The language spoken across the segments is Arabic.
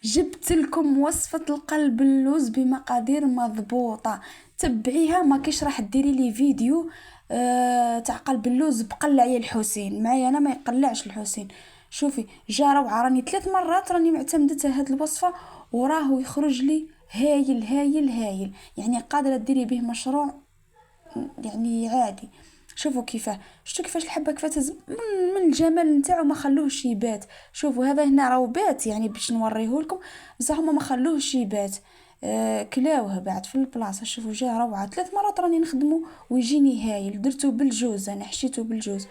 جبت لكم وصفة القلب اللوز بمقادير مضبوطة. تبعيها، ما كيش راح ديري لي فيديو تاع قلب اللوز بقلع يا الحسين. معايا انا ما يقلعش الحسين. شوفي، جا روعة، راني 3 مرات راني معتمدتها هاد الوصفة وراه يخرج لي هايل هايل هايل، يعني قادرة ديري به مشروع يعني عادي. شوفوا كيفاه، شفتوا كيفاش الحبه كيف من الجمال نتاعو ما خلوهش يبات. شوفوا هذا هنا راهو بات، يعني باش نوريه لكم، بصح هما ما خلوهش يبات. كلاوه بعد في البلاصه. شوفوا جا روعه، 3 مرات راني نخدمه ويجيني هايل. درتو بالجوز، انا حشيته بالجوز.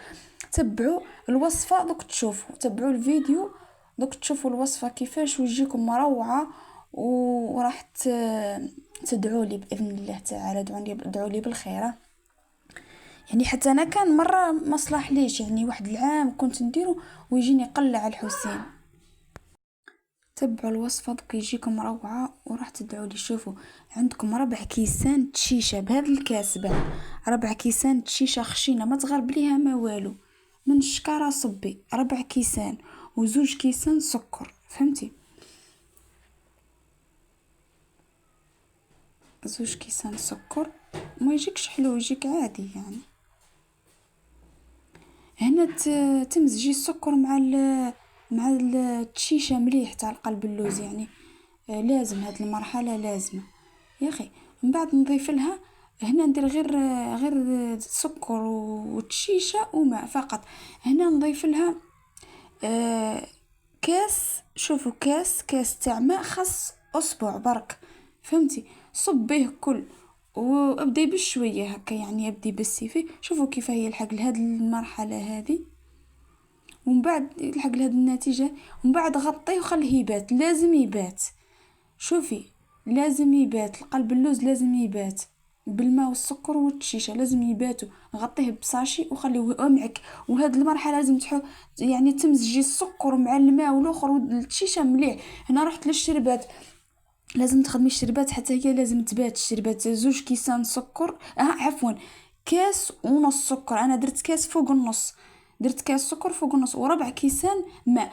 تبعوا الوصفه دوك تشوفوا، تبعوا الفيديو دوك تشوفوا الوصفه كيفاش ويجيكم روعه. وراح تدعوا لي باذن الله تعالى، ادعوا لي بالخير. يعني حتى انا كان مره ما صلاح ليش، يعني واحد العام كنت نديره ويجيني قلع الحسين. تبعوا الوصفه دوك يجيكم روعه وراح تدعوا لي. شوفوا، عندكم 4 كيسان تشيشه بهذا الكاس بعد، 4 كيسان تشيشه خشينه ما تغربليها ما والو، من الشكاره صبي 4 كيسان، وزوج كيسان سكر، فهمتي؟ زوج كيسان سكر، ما يجيكش حلو، يجيك عادي يعني. هنا تمزجي السكر مع التشيشه مليح تاع القلب اللوز يعني. لازم هاد المرحله لازمه يا اخي. من بعد نضيف لها، هنا ندير غير سكر وتشيشه وماء فقط. هنا نضيف لها آه كاس، شوفوا كاس تاع ماء خاص اصبع برك، فهمتي؟ صبيه كل وابدي بشويه هكا، يعني ابدي بالسيفي. شوفوا كيف هي يلحق لهاد المرحله هذه، ومن بعد يلحق لهاد النتيجه، ومن بعد غطيه وخليه يبات، لازم يبات. شوفي، لازم يبات القلب اللوز، لازم يبات بالماء والسكر والشيشه، لازم يباتوا. غطيه بصاشي وخليه امعك. وهاد المرحله لازم يعني تمزجي السكر مع الماء والاخر والشيشه مليح. هنا رحت للشربات، لازم تخدمي الشربات حتى هي لازم تبات. الشربات 2 كيسان سكر، عفوا كاس ونص سكر، انا درت كاس فوق النص، درت كاس سكر فوق النص، و4 كيسان ماء.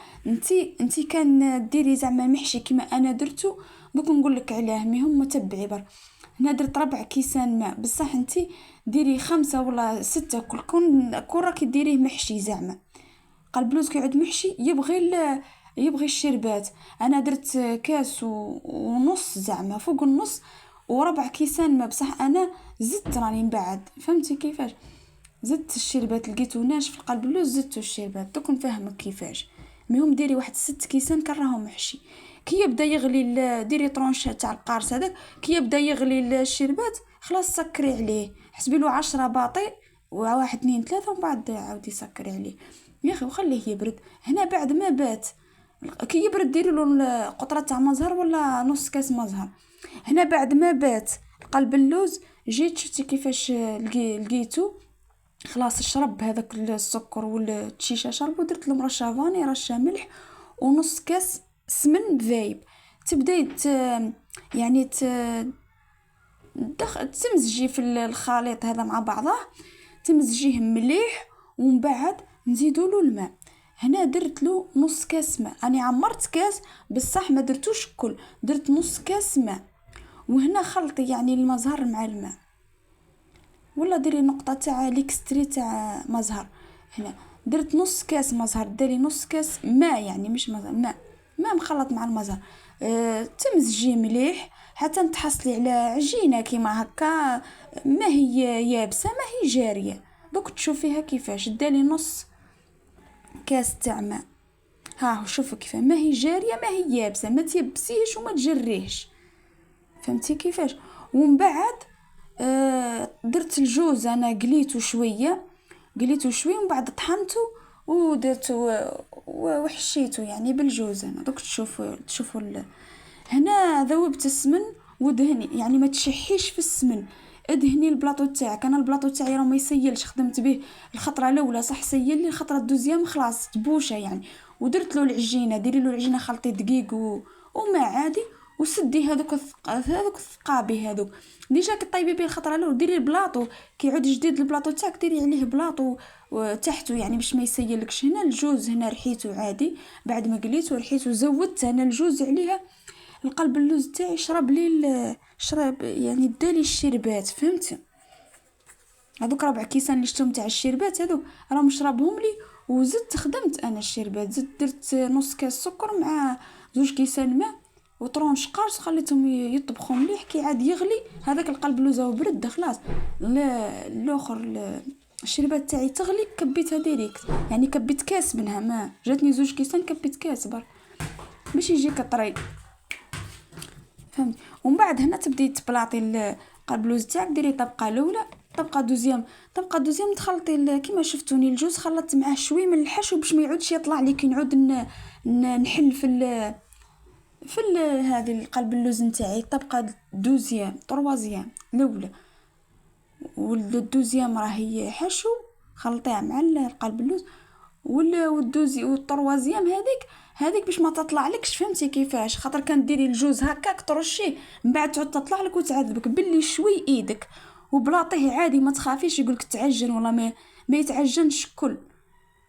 انتي كان ديري زعما محشي كما انا درتو، دوك نقول لك علاه، مي هم متبعي برك. هنا درت 4 كيسان ماء، بصح انتي ديري 5 ولا 6، كل راكي ديريه محشي زعما. قلب لوز كيعود محشي يبغي الشربات. انا درت كاس ونص زعما فوق النص، و4 كيسان ما، بصح انا زدت راني من بعد، فهمتي كيفاش؟ زدت الشربات، لقيتو ناشف في قلب اللوز، زدتو الشربات. دوك نفهمك كيفاش. مهم ديري واحد 6 كيسان كان راهم محشي. كي يبدا يغلي ديري طرونشات تاع القارص هذاك، كي يبدا يغلي الشربات خلاص سكري عليه، حسبي له 10 باطي، وواحد 2 3، ومن بعد عاودي سكري عليه يا اخي وخليه يبرد. هنا بعد ما بات، كي يبرد ديري له قطره تاع مزهر ولا نص كاس مزهر. هنا بعد ما بات قلب اللوز، جيت شفتي كيفاش لقيتو خلاص شرب هذاك السكر والشيشه شرب، ودرت له رشه فاني، رشه ملح، ونص كاس سمن ذايب. تبداي يعني تمزجي في الخليط هذا مع بعضه، تمزجيه مليح، ومن بعد نزيدوا له الماء. هنا درت له نص كاس ماء، انا عمرت كاس بصح ما درتوش كل، درت نص كاس ماء. وهنا خلطي يعني المزهر مع الماء، ولا ديري نقطه تاع ليكستري تاع مزهر. هنا درت نص كاس مزهر، ديري نص كاس ماء، يعني مش مزهر، ماء مخلط مع المزهر. تمزجي مليح حتى تحصلي على عجينه كيما هكا، ما هي يابسه ما هي جاريه. دوك تشوفيها كيفاش دالي نص كاس تاع ماء. ها شوفوا كيف ما هي جاريه ما هي يابسه، ما تيبسيهش وما تجريهش، فهمتي كيفاش؟ ومن بعد درت الجوز، انا قليته شويه، ومن بعد طحنته ودرته وحشيته يعني بالجوز. انا دوك تشوفوا هنا ذوبت السمن ودهني، يعني ما تشحيش في السمن، ادهني البلاطو تاعك. انا البلاطو تاعي راه ما يسيلش، خدمت به الخطره الاولى صح سيل لي، الخطره الدوزيام خلاص تبوشه يعني. ودرت له العجينه، ديري له العجينه خلطي دقيق وما عادي، وسدي هذوك الثقابي هذوك ديجا كطيبي به الخطره الاول. ديري البلاطو كيعود جديد البلاطو تاعك، ديري عليه بلاطو وتحته يعني باش ما يسيلكش. هنا الجوز هنا رحيته عادي بعد ما قليت ورحيته، زودت انا الجوز عليها. القلب اللوز تاعي شرب يعني دالي الشربات، فهمت؟ هذوك 4 كيسان اللي شفتهم تاع الشربات هذوك راهم شربهم لي. وزدت خدمت انا الشربات، زدت درت نص كاس سكر مع 2 كيسان ماء وطرونش قارص، خليتهم يطبخوا مليح. كي عاد يغلي هذاك القلب اللوز وبرد خلاص. الاخر الشربات تاعي تغلي كبيتها ديريكت، يعني كبيت كاس منها ما جاتني 2 كيسان كبيت كاس برك باش يجيك طري، فهمت؟ ومن بعد هنا تبدي تبلاطي القلب اللوز تاعك. ديري طبقه الاولى، طبقه دوزيام تخلطي كيما شفتوني الجوز خلطت معاه شوي من الحشو باش ما يعودش يطلع لي كي نعود نحل في هذه القلب اللوز نتاعي. طبقه طروازيام الاولى والدوزيام راهي حشو، خلطيها مع القلب اللوز والطروازيام هذيك باش ما تطلع لكش، فهمتي كيفاش؟ خاطر كان ديري الجوز هكاك ترشيه من بعد تعود تطلع لك وتعذبك باللي شوي ايدك وبلاطيه عادي ما تخافيش يقولك تعجن ولا ما يتعجنش كل،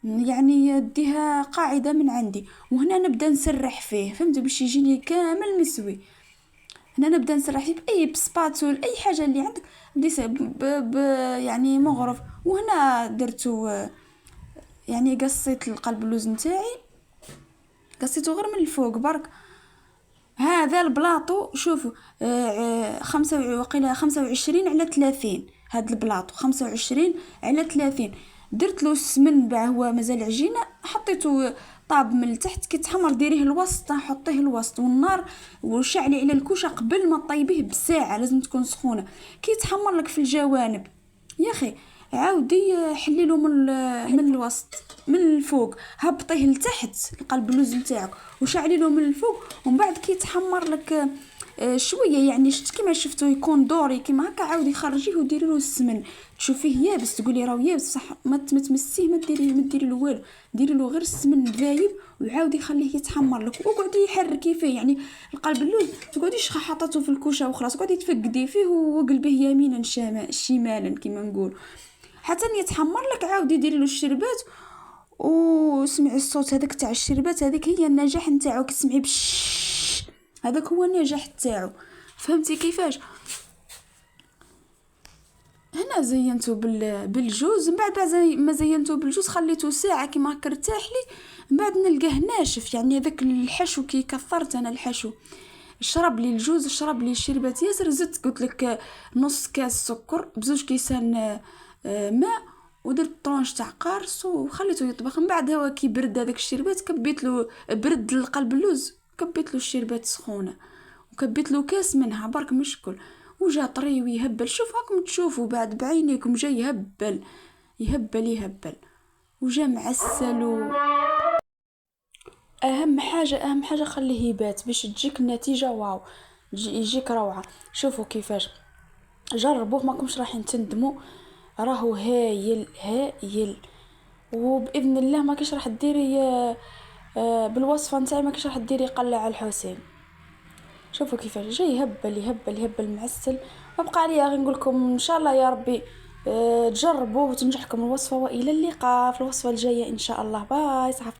يعني ديها قاعده من عندي. وهنا نبدا نسرح فيه، فهمت؟ باش يجيني كامل مسوي. هنا نبدا نسرح فيه باي بسباتول اي حاجه اللي عندك ديس يعني مغرف. وهنا درتو يعني قصيت القلب اللوز نتاعي قصيته غير من الفوق برك. هذا البلاطو شوفوا 25 على 30، هذا البلاطو 25 على 30. درت له السمن باع هو مازال عجينه، حطيته طاب من التحت كي تحمر ديريه الوسط، حطيه الوسط والنار وشعلي على الكوشه قبل ما طيبيه بساعه، لازم تكون سخونه. كي تحمر لك في الجوانب يا اخي عاودي حليله من الوسط من الفوق، هبطيه لتحت القلب اللوز نتاعك وشعلي له من الفوق. ومن بعد كي تحمر لك شويه يعني كيما شفتوا يكون دوري كيما هكا، عاودي خرجيه وديري له السمن تشوفيه يابس تقولي راه يابس صح، ما تمسيه ما ديري له والو، ديري له غير السمن ذايب وعاودي خليه يتحمر لك وقعدي يحركي فيه. يعني القلب اللوز تقعديش حاطته في الكوشه وخلاص، قعدي تفقدي فيه وقلبيه يمينا شمالا كيما نقول حتى يتحمر لك. عاودي ديري له الشربات وسمعي الصوت هذاك تاع الشربات، هذيك هي النجاح نتاعو. كتسمعي بش هذاك هو النجاح تاعو، فهمتي كيفاش؟ هنا زينته بالجوز. من بعد ما زينته بالجوز خليته ساعه كيما هكا ارتاح لي. من بعد نلقاه ناشف، يعني هذاك الحشو كي كثرت انا الحشو شرب لي الجوز شرب لي الشربات ياسر. زدت قلت لك نص كاس سكر ب2 كيسان ماء ودرت طرونش تاع قارص وخليته يطبخ. من بعد هو كي برد هذاك الشربات كبيت له برد القلب اللوز، كبيت له الشربات سخونه وكبيت له كاس منها برك مشكل وجا طري ويهبل. شوف هاكم تشوفوا بعد بعينيكم جاي يهبل وجا معسل. اهم حاجه خليه يبات باش تجيك النتيجه واو، يجيك روعه. شوفوا كيفاش جربوه ماكمش راح تندموا، راهو هايل. وباذن الله ما كاش راح ديري بالوصفه نتاعي ما كاش راح ديري قلع الحسين. شوفوا كيفاش جاي يهبل معسل. وابقى عليا غير نقول لكم ان شاء الله يا ربي تجربوه وتنجحكم الوصفه. والى اللقاء في الوصفه الجايه ان شاء الله. باي صحة.